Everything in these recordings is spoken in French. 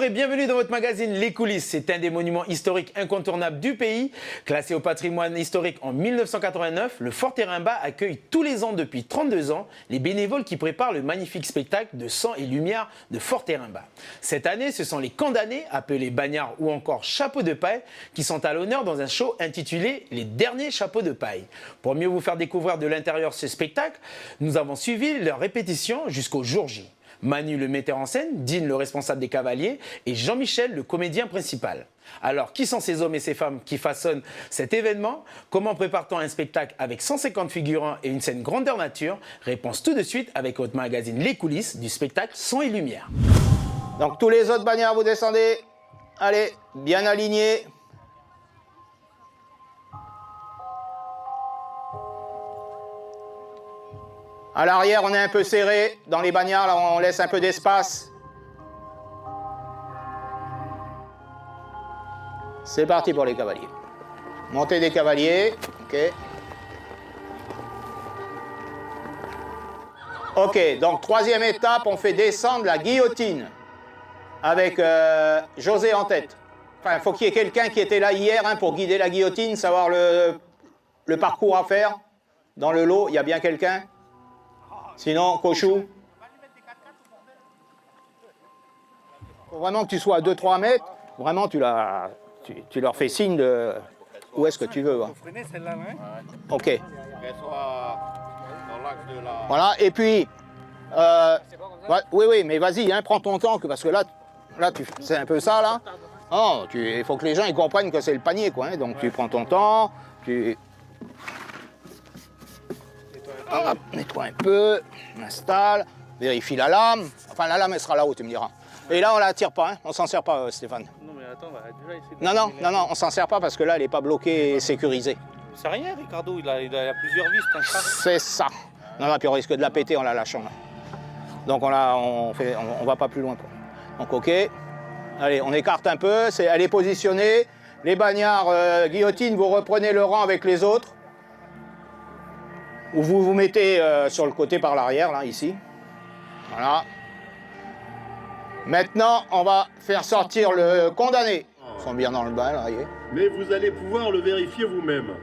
et bienvenue dans votre magazine Les Coulisses. C'est un des monuments historiques incontournables du pays. Classé au patrimoine historique en 1989, le Fort Érimbat accueille tous les ans depuis 32 ans les bénévoles qui préparent le magnifique spectacle de sang et lumière de Fort Érimbat. Cette année, ce sont les condamnés, appelés bagnards ou encore chapeaux de paille, qui sont à l'honneur dans un show intitulé Les Derniers Chapeaux de Paille. Pour mieux vous faire découvrir de l'intérieur ce spectacle, nous avons suivi leur répétition jusqu'au jour J. Manu, le metteur en scène, Dean, le responsable des cavaliers, et Jean-Michel, le comédien principal. Alors, qui sont ces hommes et ces femmes qui façonnent cet événement? Comment prépare-t-on un spectacle avec 150 figurants et une scène grandeur nature? Réponse tout de suite avec votre magazine Les Coulisses du spectacle Son et Lumière. Donc tous les autres bagnards, vous descendez. Allez, bien alignés. À l'arrière, on est un peu serré. Dans les bagnards, là, on laisse un peu d'espace. C'est parti pour les cavaliers. Montée des cavaliers. OK. OK, donc troisième étape, on fait descendre la guillotine avec José en tête. Enfin, il faut qu'il y ait quelqu'un qui était là hier pour guider la guillotine, savoir le parcours à faire. Dans le lot, il y a bien quelqu'un? Sinon, Cochou. Faut vraiment que tu sois à 2-3 mètres. Vraiment, tu leur fais signe de où est-ce que tu veux. Hein. OK. Voilà, et puis... oui, mais vas-y, hein, prends ton temps, parce que là c'est un peu ça, là. Oh, il faut que les gens ils comprennent que c'est le panier, quoi. Hein, donc tu prends ton temps, tu... Hop, nettoie un peu, installe, vérifie la lame. Enfin, la lame, elle sera là-haut, tu me diras. Et là, on la tire pas, hein. On s'en sert pas, Stéphane. Non, mais attends, on va déjà essayer de... Non, on s'en sert pas parce que là, elle n'est pas bloquée et sécurisée. C'est rien, Ricardo, il a plusieurs vis, c'est un chat. C'est ça. Non, puis on risque de la péter en la lâchant, là. Donc on va pas plus loin, quoi. Donc, OK. Allez, on écarte un peu, elle est positionnée. Les bagnards, guillotine, vous reprenez le rang avec les autres. Ou vous vous mettez sur le côté par l'arrière, là, ici. Voilà. Maintenant, on va faire sortir le condamné. Ils sont bien dans le bain, là, voyez. Mais vous allez pouvoir le vérifier vous-même.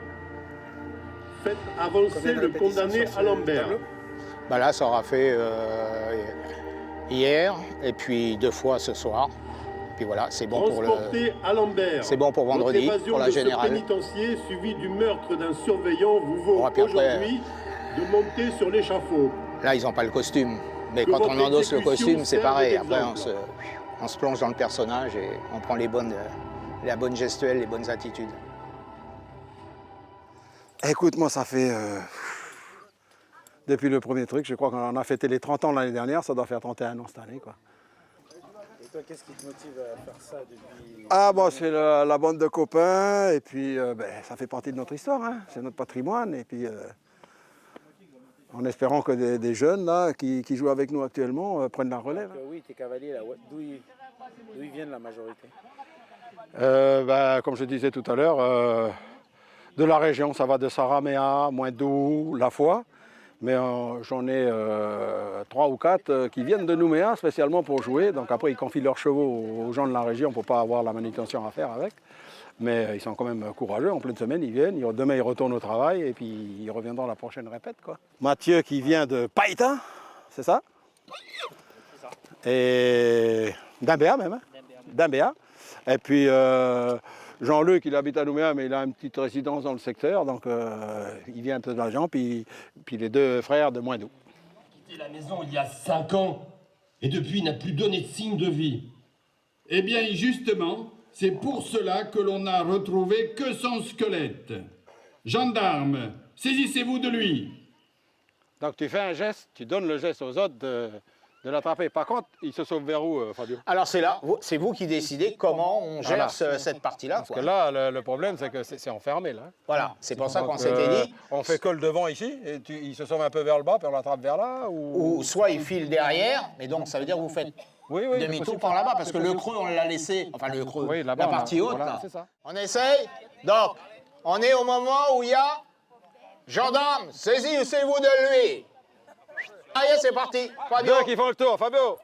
Faites avancer le condamné à l'Ambert. Bah là, ça aura fait hier, et puis 2 fois ce soir. Et puis voilà, c'est bon pour Transporté à l'Ambert. C'est bon pour vendredi, pour la générale. Votre évasion de ce pénitencier, suivi du meurtre d'un surveillant, vous vaut aujourd'hui de monter sur l'échafaud. Là, ils n'ont pas le costume. Mais quand on endosse le costume, c'est pareil. Après, on se plonge dans le personnage et on prend la bonne gestuelle, les bonnes attitudes. Écoute, moi, ça fait... depuis le premier truc, je crois qu'on a fêté les 30 ans l'année dernière, ça doit faire 31 ans cette année, quoi. Et toi, qu'est-ce qui te motive à faire ça depuis... Ah bon, c'est la bande de copains, et puis ça fait partie de notre histoire, hein. C'est notre patrimoine, et puis en espérant que des jeunes là, qui jouent avec nous actuellement prennent la relève. Donc, oui, tes cavaliers, là, d'où ils viennent la majorité? Comme je disais tout à l'heure, de la région, ça va de Saramea, Moindou, La Foix. Mais j'en ai 3 ou 4 qui viennent de Nouméa spécialement pour jouer. Donc après, ils confient leurs chevaux aux gens de la région pour ne pas avoir la manutention à faire avec. Mais ils sont quand même courageux. En pleine semaine, ils viennent. Demain, ils retournent au travail et puis ils reviendront la prochaine répète, quoi. Mathieu qui vient de Païta, c'est ça? C'est ça. Et d'Imbéa même. Hein? D'Imbéa. Et puis... Jean-Luc, il habite à Nouméa, mais il a une petite résidence dans le secteur, donc il vient un peu d'argent, puis les 2 frères de Moindou. Il a quitté la maison il y a 5 ans, et depuis il n'a plus donné de signe de vie. Eh bien, justement, c'est pour cela que l'on n'a retrouvé que son squelette. Gendarme, saisissez-vous de lui. Donc tu fais un geste, tu donnes le geste aux autres de l'attraper. Par contre, il se sauve vers où, Fabio? Alors c'est vous qui décidez comment on gère cette partie-là. Parce que là, le problème, c'est que c'est enfermé, là. Voilà, c'est pour ça qu'on s'était dit... On fait que le devant ici, et il se sauve un peu vers le bas, puis on l'attrape vers là, ou soit il file derrière, mais donc ça veut dire que vous faites demi-tour par là-bas, parce que le creux, on l'a laissé, enfin le creux, la partie haute, voilà, là. c'est ça. On essaye. Donc, on est au moment où il y a... Gendarme, saisissez-vous de lui. Allez, c'est parti. Fabio. 2 qui font le tour, Fabio.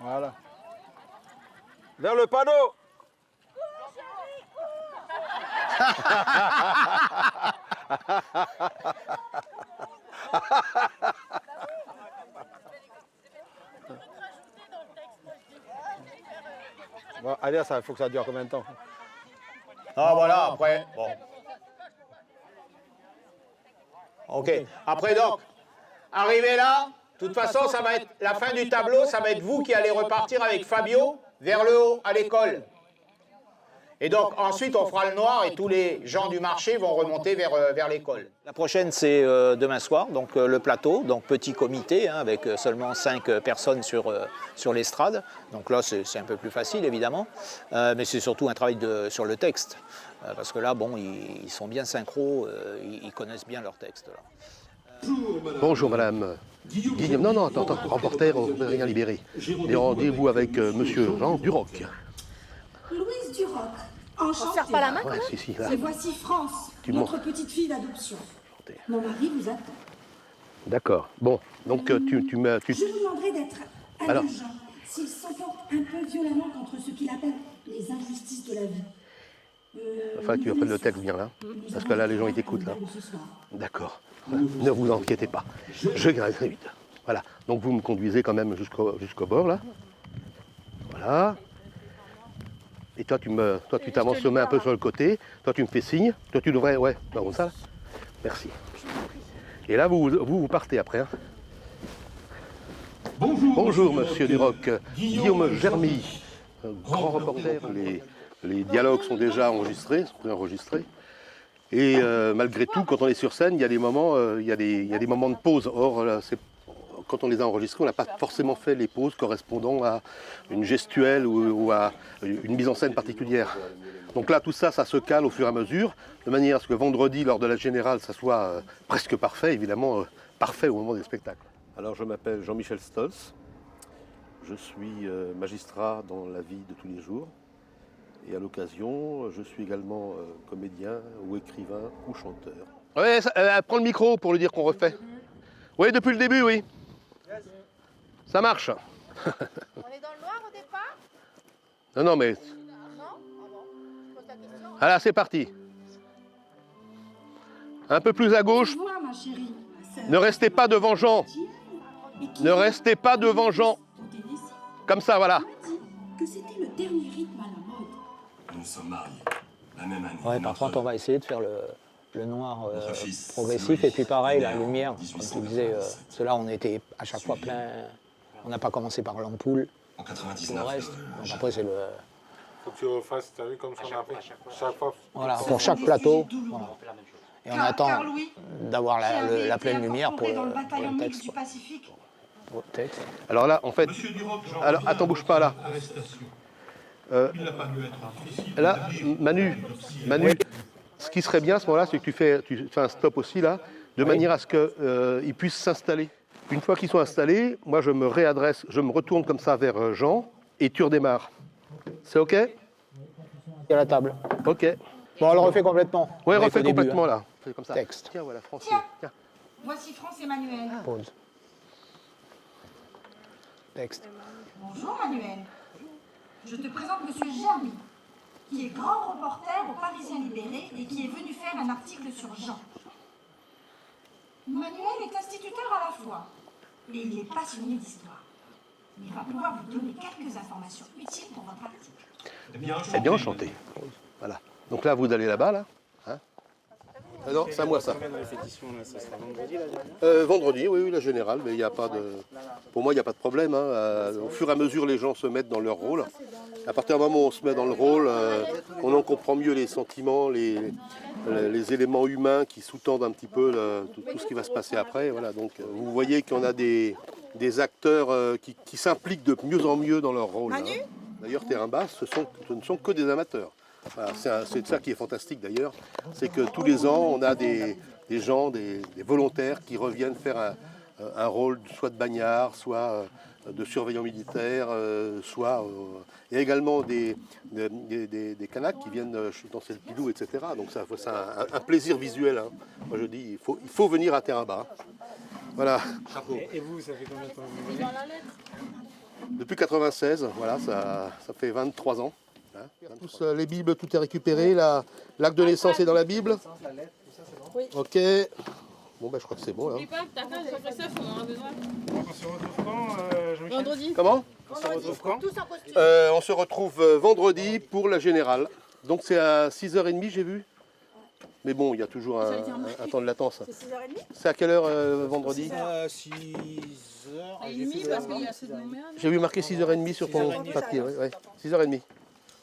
Voilà. Vers le panneau. Bon, allez, il faut que ça dure combien de temps? Ah voilà, après, bon. Ok. Après donc, arrivé là, de toute façon, ça va être la fin du tableau, ça va être vous qui allez repartir avec Fabio vers le haut à l'école. Et donc ensuite on fera le noir et tous les gens du marché vont remonter vers l'école. La prochaine c'est demain soir, donc le plateau, donc petit comité hein, avec seulement 5 personnes sur l'estrade. Donc là c'est un peu plus facile évidemment, mais c'est surtout un travail sur le texte. Parce que là bon ils sont bien synchro, ils connaissent bien leur texte. Là. Bonjour madame. Guillaume, non, attends, reporter au Rien Libéré. Et rendez-vous avec monsieur Jean Duroc. Louise Duroc, enchantée. On ne serre pas la main quand même. Si, là. Et voici France, notre petite fille d'adoption. Mon mari vous attend. D'accord. Bon, donc Je vous demanderai d'être indulgent s'il s'emporte un peu violemment contre ce qu'il appelle les injustices de la vie. Enfin, tu appelles le texte bien là, parce que là, les gens, ils t'écoutent là. D'accord. Ne vous inquiétez pas. Je viens très vite. Voilà. Donc, vous me conduisez quand même jusqu'au bord là. Voilà. Et toi, tu t'avances le main un peu sur le côté. Toi, tu me fais signe. Toi, tu devrais, ouais, comme ça. Là. Merci. Et là, vous partez après. Hein. Bonjour, monsieur Duroc. Guillaume Germy, grand reporter. Les dialogues sont déjà enregistrés, Et malgré tout, quand on est sur scène, il y a des moments, il y a des moments de pause. Or, quand on les a enregistrés, on n'a pas forcément fait les pauses correspondant à une gestuelle ou à une mise en scène particulière. Donc là, tout ça, ça se cale au fur et à mesure, de manière à ce que vendredi, lors de la générale, ça soit presque parfait, évidemment, parfait au moment des spectacles. Alors, je m'appelle Jean-Michel Stolz. Je suis magistrat dans la vie de tous les jours. Et à l'occasion, je suis également comédien ou écrivain ou chanteur. Oui, prends le micro pour lui dire qu'on refait. Oui, depuis le début, oui. Ça marche. On est dans le noir au départ? Non, mais... Non? Ah bon? Je pose la question. Ah là, c'est parti. Un peu plus à gauche. Moi, ma chérie, Ne restez pas devant Jean. Ne restez pas devant Jean. Comme ça, voilà. que c'était le dernier rythme à la mode. Nous sommes mariés, la même année. Ouais, par contre, on va essayer de faire le noir progressif et puis pareil, la lumière, comme tu disais, parce que là, on était à chaque fois plein. On n'a pas commencé par l'ampoule. En Tout le 99. reste. Donc après, c'est le. Faut que tu refasses, t'as vu comme ça on a fait chaque fois. Voilà, pour chaque plateau. Voilà. Et on attend Car Louis, d'avoir qui avait la été pleine lumière pour incorporé dans le bataillon le mixte texte. du Pacifique. Pour le texte. Alors là, en fait... Alors, attends, bouge pas là. Là, Manu, ce qui serait bien à ce moment-là, c'est que tu fais un stop aussi là, de manière à ce qu'ils puissent s'installer. Une fois qu'ils sont installés, moi je me réadresse, je me retourne comme ça vers Jean et tu redémarres. C'est OK? Il y a la table. OK. Bon, on le refait complètement. Oui, Avec refais au début, complètement hein. là. Fais comme ça. Texte. Tiens, voilà, Francis. Tiens. Voici France et Manuel. Pause. Texte. Bonjour Manuel. Je te présente Monsieur Germy, qui est grand reporter au Parisien Libéré et qui est venu faire un article sur Jean. Manuel est instituteur à la fois et il est passionné d'histoire. Il va pouvoir vous donner quelques informations utiles pour votre article. Eh bien, enchanté. Voilà. Donc là, vous allez là-bas, là. Hein? Non, c'est à moi ça. Combien de répétitions là? Ça sera vendredi la dernière? Vendredi, oui, la générale, mais il n'y a pas de... Pour moi, il n'y a pas de problème. Hein. Au fur et à mesure, les gens se mettent dans leur rôle. À partir du moment où on se met dans le rôle, on en comprend mieux les sentiments, les éléments humains qui sous-tendent un petit peu tout ce qui va se passer après. Voilà, donc vous voyez qu'on a des acteurs qui s'impliquent de mieux en mieux dans leur rôle. Hein. D'ailleurs, Terrain Basse, ce ne sont que des amateurs. Voilà, c'est ça qui est fantastique d'ailleurs, c'est que tous les ans, on a des gens, des volontaires qui reviennent faire un rôle soit de bagnard, soit de surveillant militaire, soit... il y a également des canaques qui viennent danser le pilou, etc. Donc c'est un plaisir visuel. Hein. Moi je dis, il faut venir à Terrain Bas. Voilà. Et vous, ça fait combien de temps que vous venez? Depuis 96, voilà, ça fait 23 ans. Hein. Tous, les Bibles, tout est récupéré. L'acte de naissance est dans la Bible. Oui. Ok. Bon, ben, je crois que c'est bon là. N'oublie pas, ta carte, Christophe, on en aura besoin. On se retrouve quand, Jean-Michel? Vendredi. Comment? On se retrouve quand? Tous en costume. On se retrouve vendredi pour la générale. Donc c'est à 6h30, j'ai vu. Mais bon, il y a toujours un temps de latence. C'est 6h30. C'est à quelle heure vendredi? 6h30 parce qu'il y a assez de numéros. J'ai vu marqué 6h30 sur ton papier. Ouais, ouais. 6h30.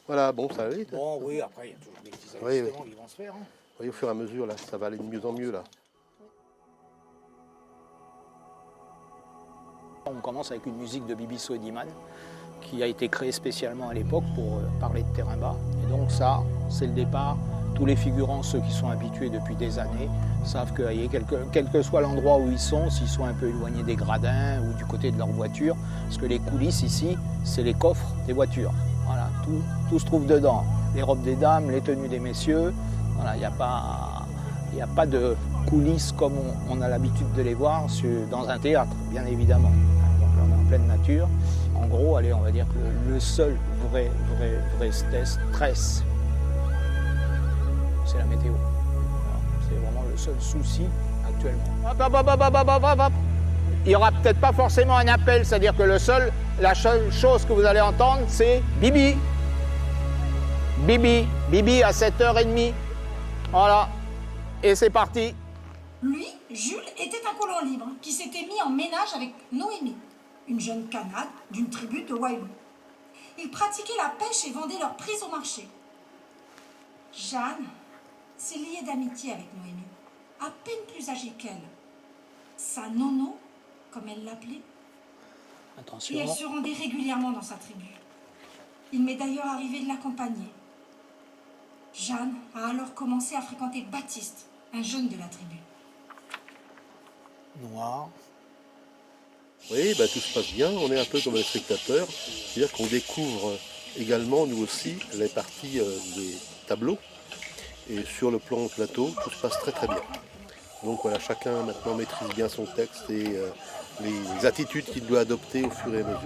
Voilà, bon, ça va vite. Bon, oui, après, il y a toujours des petits Oui, ajustements qui vont se faire. Hein. Oui, au fur et à mesure, là, ça va aller de mieux en mieux. Là. On commence avec une musique de Bibi Souediman qui a été créée spécialement à l'époque pour parler de terrain bas. Et donc ça, c'est le départ. Tous les figurants, ceux qui sont habitués depuis des années, savent que quel que soit l'endroit où ils sont, s'ils sont un peu éloignés des gradins ou du côté de leur voiture, parce que les coulisses ici, c'est les coffres des voitures. Voilà, tout se trouve dedans. Les robes des dames, les tenues des messieurs. Voilà, il n'y a pas de coulisses comme on a l'habitude de les voir dans un théâtre, bien évidemment. Donc là, on est en pleine nature. En gros, allez, on va dire que le seul vrai stress, c'est la météo. Voilà, c'est vraiment le seul souci actuellement. Il n'y aura peut-être pas forcément un appel, c'est-à-dire que la seule chose que vous allez entendre, c'est Bibi. Bibi, Bibi à 7h30. Voilà, et c'est parti. Lui, Jules, était un colon libre qui s'était mis en ménage avec Noémie, une jeune Kanade d'une tribu de Wailou. Ils pratiquaient la pêche et vendaient leurs prises au marché. Jeanne s'est liée d'amitié avec Noémie, à peine plus âgée qu'elle. Sa nono, comme elle l'appelait. Attention. Et elle se rendait régulièrement dans sa tribu. Il m'est d'ailleurs arrivé de l'accompagner. Jeanne a alors commencé à fréquenter Baptiste, un jeune de la tribu. Noir. Oui, bah, tout se passe bien. On est un peu comme les spectateurs. C'est-à-dire qu'on découvre également, nous aussi, les parties des tableaux. Et sur le plan plateau, tout se passe très très bien. Donc voilà, chacun maintenant maîtrise bien son texte et les attitudes qu'il doit adopter au fur et à mesure.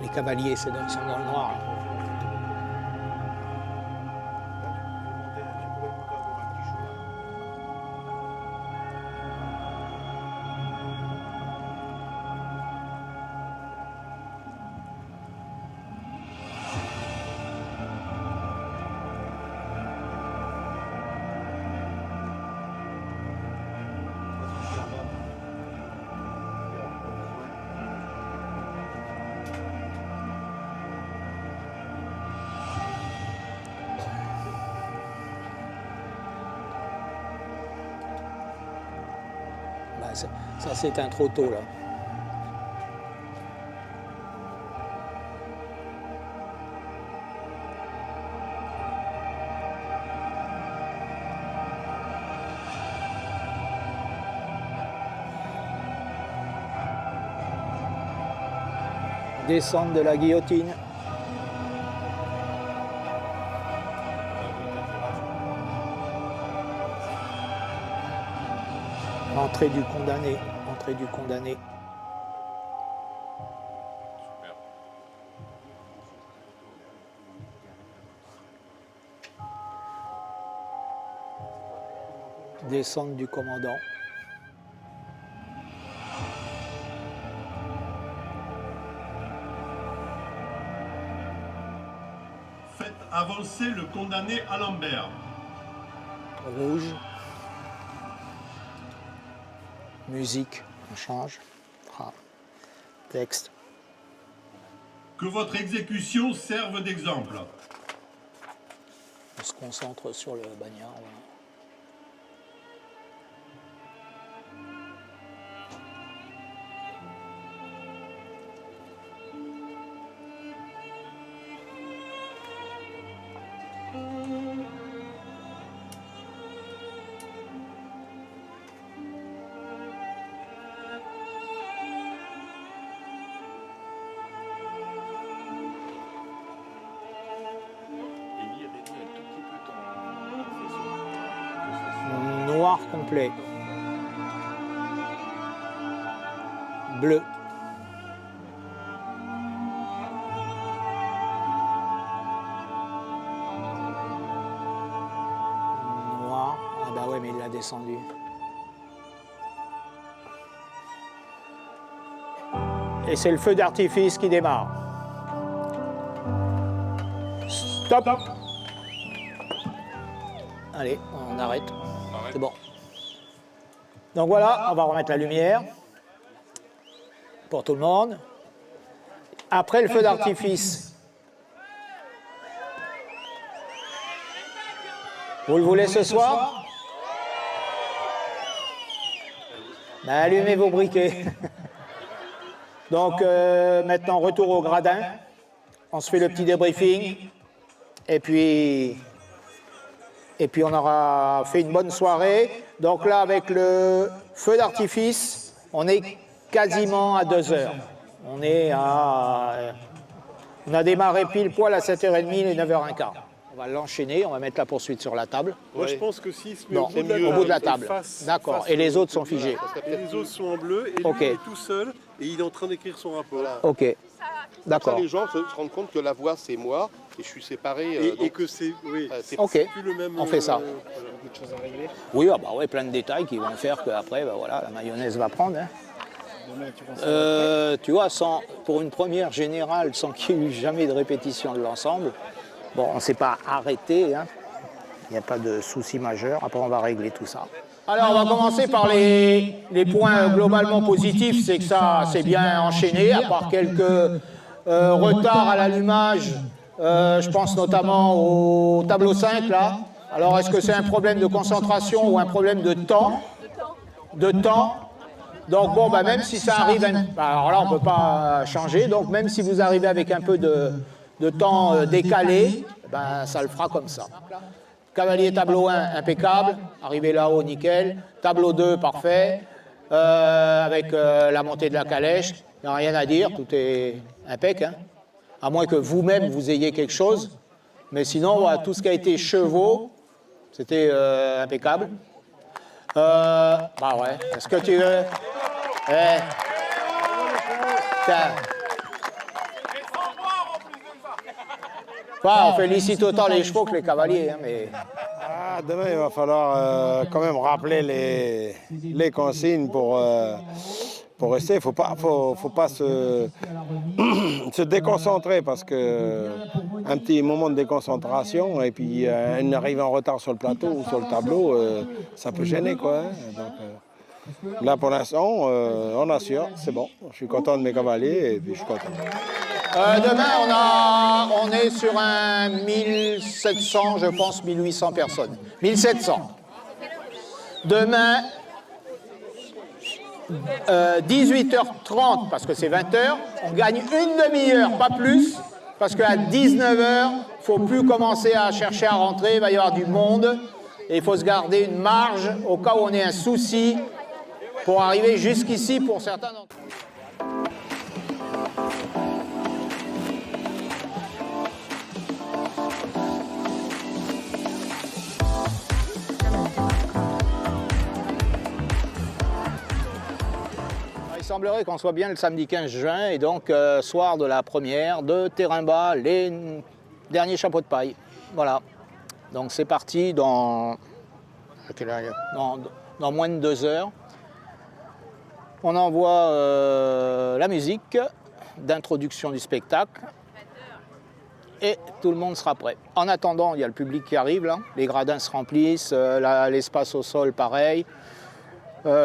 Les cavaliers, ils sont dans le noir. Ça s'éteint trop tôt là. Descente de la guillotine. Entrée du condamné. Entrée du condamné. Descente du commandant. Faites avancer le condamné à Lambert. Rouge. Musique, on change. Ah. Texte. Que votre exécution serve d'exemple. On se concentre sur le bagnard. Voilà. noir complet. Bleu. Noir. Ah bah ouais, mais il l'a descendu. Et c'est le feu d'artifice qui démarre. Stop. Allez, on arrête. C'est bon. Donc voilà, on va remettre la lumière pour tout le monde. Après le feu d'artifice. Vous le voulez ce soir? Ben, allumez vos briquets. Donc maintenant, retour au gradin. On se fait le petit débriefing. Et puis on aura fait une bonne soirée. Donc là, avec le feu d'artifice, on est quasiment à 2 heures. On a démarré pile poil à 7h30 et 9h15. On va l'enchaîner, on va mettre la poursuite sur la table. Moi, je pense que s'il se met Non, au bout de la table. D'accord. Et les autres sont figés. Et les autres sont en bleu, et lui, il est tout seul, et il est en train d'écrire son rapport. Voilà. Ok. D'accord. Les gens se rendent compte que la voix, c'est moi, et je suis séparé. Et que c'est ok. plus le même... On fait ça. Beaucoup de choses à régler. Oui, ah bah ouais, plein de détails qui vont faire qu'après, bah voilà, la mayonnaise va prendre. Hein. Demain, tu penses Tu vois, pour une première générale, sans qu'il y ait eu jamais de répétition de l'ensemble, bon, on ne s'est pas arrêté, hein. Il n'y a pas de souci majeur. Après, on va régler tout ça. Alors, on va commencer par les points globalement positifs. C'est que ça s'est bien enchaîné, à part quelques retards à l'allumage. Je pense notamment au tableau 5, là. Alors, est-ce que c'est un problème de concentration ou un problème de temps? De temps. Donc, bon, bah, même si ça arrive... Alors là, on ne peut pas changer. Donc, même si vous arrivez avec un peu de temps décalé, ben, ça le fera comme ça. Cavalier tableau 1, impeccable. Arrivé là-haut, nickel. Tableau 2, parfait. Avec la montée de la calèche, il n'y a rien à dire, tout est impec. Hein. À moins que vous-même, vous ayez quelque chose. Mais sinon, voilà, tout ce qui a été chevaux, c'était impeccable. Bah ouais, est-ce que tu veux... Tiens. Bah, on félicite autant les chevaux que les cavaliers, hein, mais... Ah, demain, il va falloir quand même rappeler les consignes pour rester. Il ne faut pas se déconcentrer parce que un petit moment de déconcentration et puis une arrivée en retard sur le plateau ou sur le tableau, ça peut gêner, quoi. Hein. Donc, là, pour l'instant, on assure, c'est bon. Je suis content de mes cavaliers et puis je suis content. Demain, on est sur un 1700, je pense, 1800 personnes. 1700. Demain, 18h30, parce que c'est 20h, on gagne une demi-heure, pas plus, parce qu'à 19h, il ne faut plus commencer à chercher à rentrer, il va y avoir du monde, et il faut se garder une marge au cas où on ait un souci pour arriver jusqu'ici pour certains d'entre eux. Il semblerait qu'on soit bien le samedi 15 juin et donc soir de la première de terrain bas, les derniers chapeaux de paille. Voilà. Donc c'est parti dans moins de 2 heures. On envoie la musique d'introduction du spectacle et tout le monde sera prêt. En attendant, il y a le public qui arrive là, les gradins se remplissent, l'espace au sol pareil.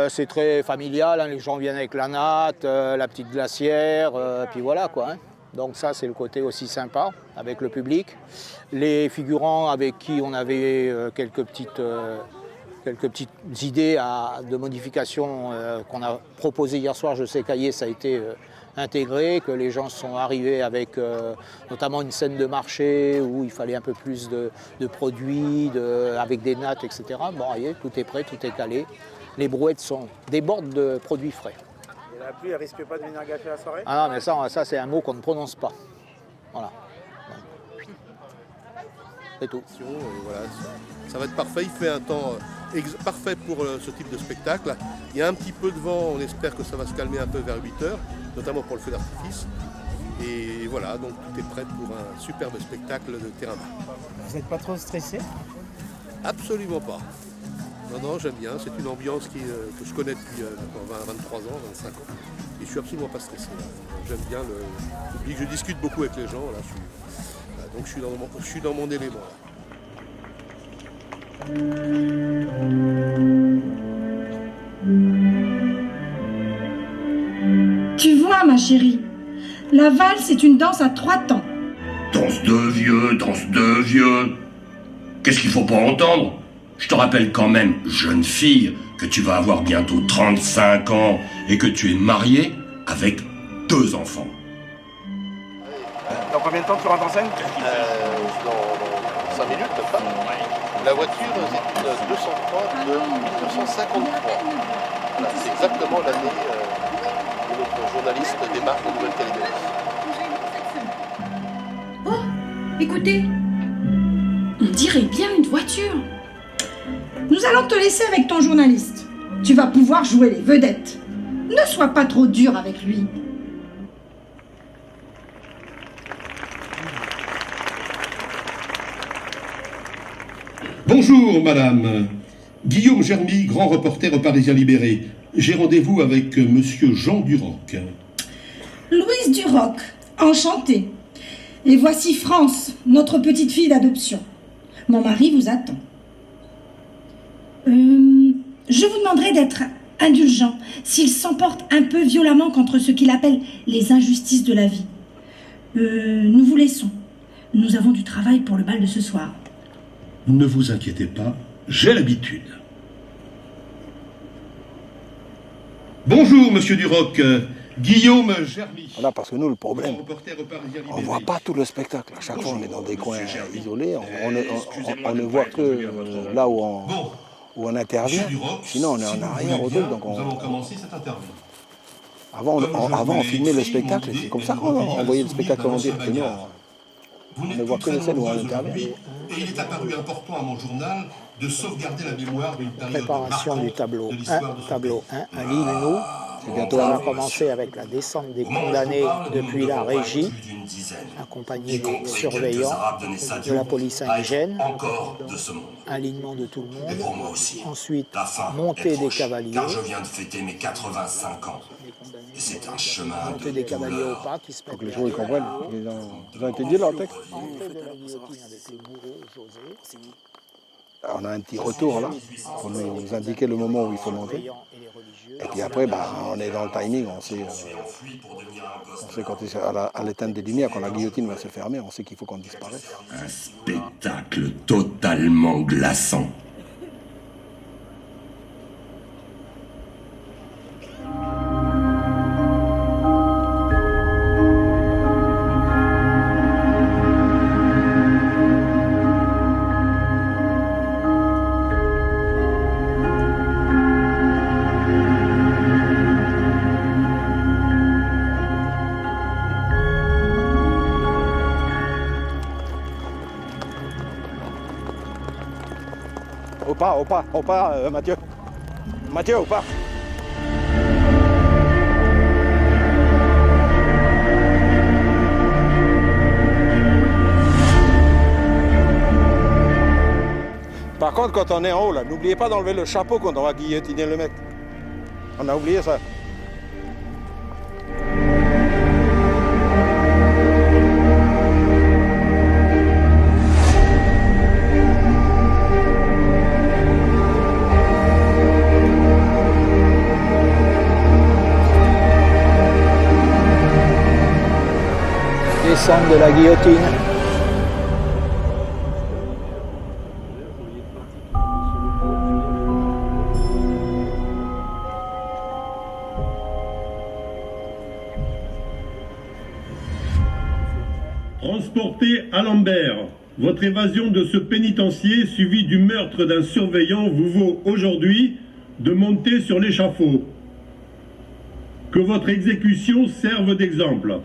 C'est très familial, hein, les gens viennent avec la natte, la petite glacière, puis voilà quoi. Hein. Donc ça c'est le côté aussi sympa avec le public. Les figurants avec qui on avait quelques petites idées de modifications qu'on a proposées hier soir, je sais qu'Aillé ça a été intégré, que les gens sont arrivés avec notamment une scène de marché où il fallait un peu plus de produits, avec des nattes, etc. Bon, Aillé, tout est prêt, tout est calé. Les brouettes débordent de produits frais. Et la pluie, elle risque pas de venir gâcher la soirée? Ah non, mais ça c'est un mot qu'on ne prononce pas. Voilà. C'est tout. Voilà, ça va être parfait, il fait un temps parfait pour ce type de spectacle. Il y a un petit peu de vent, on espère que ça va se calmer un peu vers 8h, notamment pour le feu d'artifice. Et voilà, donc tout est prêt pour un superbe spectacle de terrain-bas. Vous n'êtes pas trop stressé? Absolument pas. Non, non, j'aime bien. C'est une ambiance que je connais depuis 23 ans, 25 ans. Et je suis absolument pas stressé. J'aime bien le public. Je discute beaucoup avec les gens. Là, donc je suis dans mon élément. Tu vois, ma chérie, la valse est une danse à 3 temps. Danse de vieux, danse de vieux. Qu'est-ce qu'il faut pas entendre? Je te rappelle quand même, jeune fille, que tu vas avoir bientôt 35 ans et que tu es mariée avec 2 enfants. Dans combien de temps tu rentres en scène? Dans 5 minutes, pas. La voiture, c'est une 203 de 1953. Voilà, c'est exactement l'année où notre journaliste démarque en Nouvelle-Calédonie. Oh, écoutez, on dirait bien une voiture. Nous allons te laisser avec ton journaliste. Tu vas pouvoir jouer les vedettes. Ne sois pas trop dur avec lui. Bonjour, madame. Guillaume Germy, grand reporter au Parisien Libéré. J'ai rendez-vous avec monsieur Jean Duroc. Louise Duroc, enchantée. Et voici France, notre petite fille d'adoption. Mon mari vous attend. Je vous demanderai d'être indulgent s'il s'emporte un peu violemment contre ce qu'il appelle les injustices de la vie. Nous vous laissons. Nous avons du travail pour le bal de ce soir. Ne vous inquiétez pas, j'ai l'habitude. Bonjour, monsieur Duroc. Guillaume Germy. Voilà, parce que nous, le problème, on ne voit pas tout le spectacle. À chaque fois, on est dans des coins isolés. On ne voit que là où on intervient. Sinon, on est en arrière au truc. Donc nous allons commencer cette interview. Avant, on filmait le spectacle. C'est comme ça qu'on voyait le spectacle en direct. Nous, on ne voit que les scènes où on intervient. Et il est apparu important à mon journal de sauvegarder la mémoire d'une période Préparation du tableau 1, tableau 1, un Ligno. On va commencer avec la descente des condamnés depuis la régie, accompagné des surveillants de la police indigène, alignement de tout le monde, ensuite montée des cavaliers, Car je viens de fêter mes 85 ans. Et c'est un chemin montée des cavaliers au pas qui se Faut que les gens ils comprennent. Ils ont été dit leur texte. entrée de la guillotine avec le bourreau José, On a un petit retour là, pour nous indiquer le moment où il faut monter. Et puis après, on est dans le timing, on sait quand à l'éteinte des lumières, quand la guillotine va se fermer, on sait qu'il faut qu'on disparaisse. Un spectacle totalement glaçant. Au pas, Mathieu. Mathieu, au pas. Par contre, quand on est en haut, là, n'oubliez pas d'enlever le chapeau quand on va guillotiner le mec. On a oublié ça. descente de la guillotine. Transporté à Lambert, votre évasion de ce pénitencier suivi du meurtre d'un surveillant vous vaut aujourd'hui de monter sur l'échafaud. Que votre exécution serve d'exemple.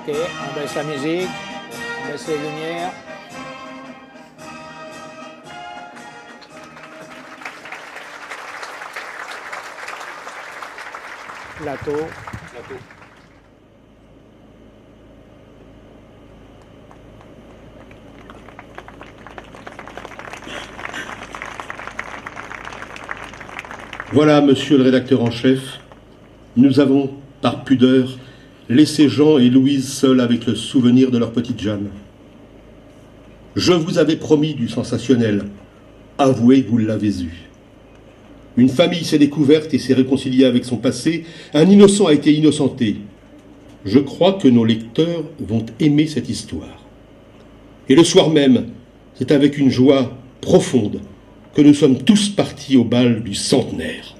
Ok, on baisse la musique, on baisse les lumières. Plateau. Voilà, monsieur le rédacteur en chef, nous avons, par pudeur, laissé Jean et Louise seuls avec le souvenir de leur petite Jeanne. Je vous avais promis du sensationnel. Avouez que vous l'avez eu. Une famille s'est découverte et s'est réconciliée avec son passé. Un innocent a été innocenté. Je crois que nos lecteurs vont aimer cette histoire. Et le soir même, c'est avec une joie profonde que nous sommes tous partis au bal du centenaire.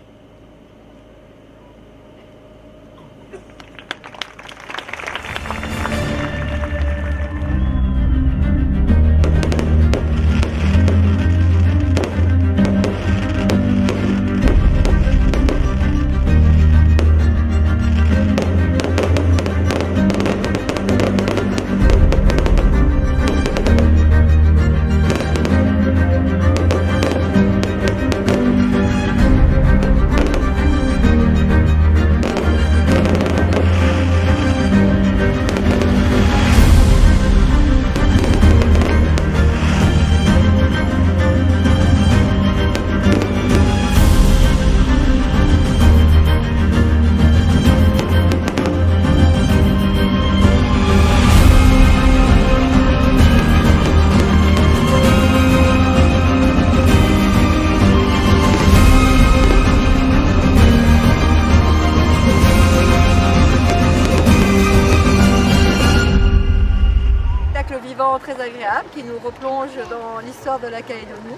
Très agréable qui nous replonge dans l'histoire de la Calédonie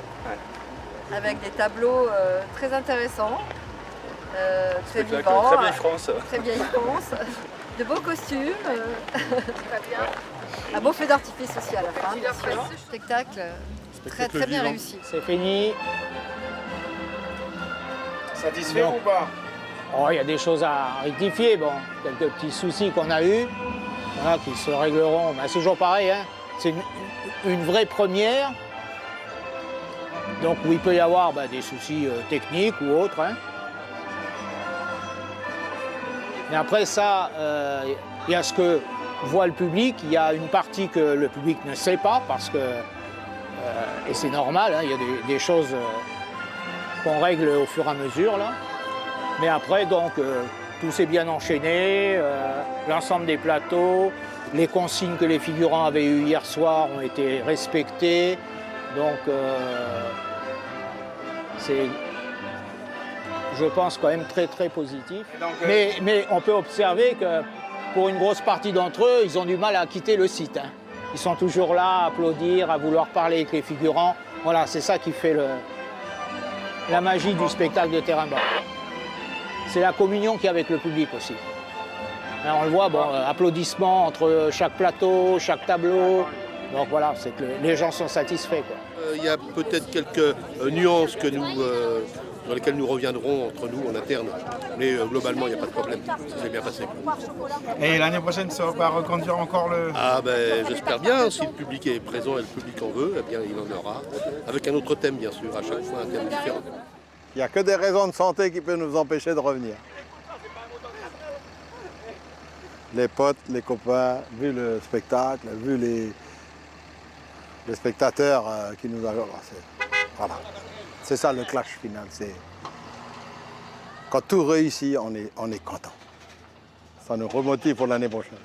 avec des tableaux très intéressants, très vivants, très vieille France, très vieille France, de beaux costumes, un beau feu d'artifice aussi à la fin, bien sûr. Spectacle très très bien réussi. C'est fini. Satisfait ou pas? Oh, il y a des choses à rectifier, bon, quelques petits soucis qu'on a eus, voilà, qui se régleront. Mais c'est toujours pareil, hein. C'est une vraie première, donc où il peut y avoir des soucis techniques ou autres. Hein. Mais après ça, il y a ce que voit le public, il y a une partie que le public ne sait pas, parce que, et c'est normal, hein, il y a des choses qu'on règle au fur et à mesure. Là. Mais après, donc, tout s'est bien enchaîné, l'ensemble des plateaux, les consignes que les figurants avaient eues hier soir ont été respectées. Donc, c'est, je pense, quand même très très positif. Donc, mais on peut observer que pour une grosse partie d'entre eux, ils ont du mal à quitter le site. Hein. Ils sont toujours là à applaudir, à vouloir parler avec les figurants. Voilà, c'est ça qui fait la magie du spectacle de Terrain-Bas. C'est la communion qu'il y a avec le public aussi. On le voit, applaudissements entre chaque plateau, chaque tableau. Donc voilà, c'est que les gens sont satisfaits. Il y a peut-être quelques nuances dans lesquelles nous reviendrons entre nous en interne. Mais globalement, il n'y a pas de problème. Ça s'est bien passé. Et l'année prochaine, ça va reconduire encore le... Ah ben, j'espère bien. Si le public est présent et le public en veut, eh bien, il en aura. Avec un autre thème, bien sûr. À chaque fois, un thème différent. Il n'y a que des raisons de santé qui peuvent nous empêcher de revenir. Les potes, les copains, vu le spectacle, vu les spectateurs qui nous adorent. Voilà. C'est ça le clash final. Quand tout réussit, on est content. Ça nous remotive pour l'année prochaine.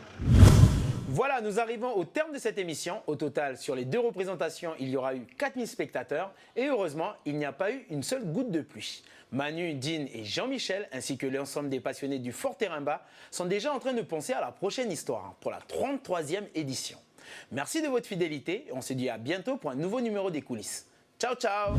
Voilà, nous arrivons au terme de cette émission. Au total, sur les 2 représentations, il y aura eu 4000 spectateurs. Et heureusement, il n'y a pas eu une seule goutte de pluie. Manu, Dean et Jean-Michel, ainsi que l'ensemble des passionnés du Fort Terrain-Bas, sont déjà en train de penser à la prochaine histoire, pour la 33e édition. Merci de votre fidélité. On se dit à bientôt pour un nouveau numéro des coulisses. Ciao, ciao!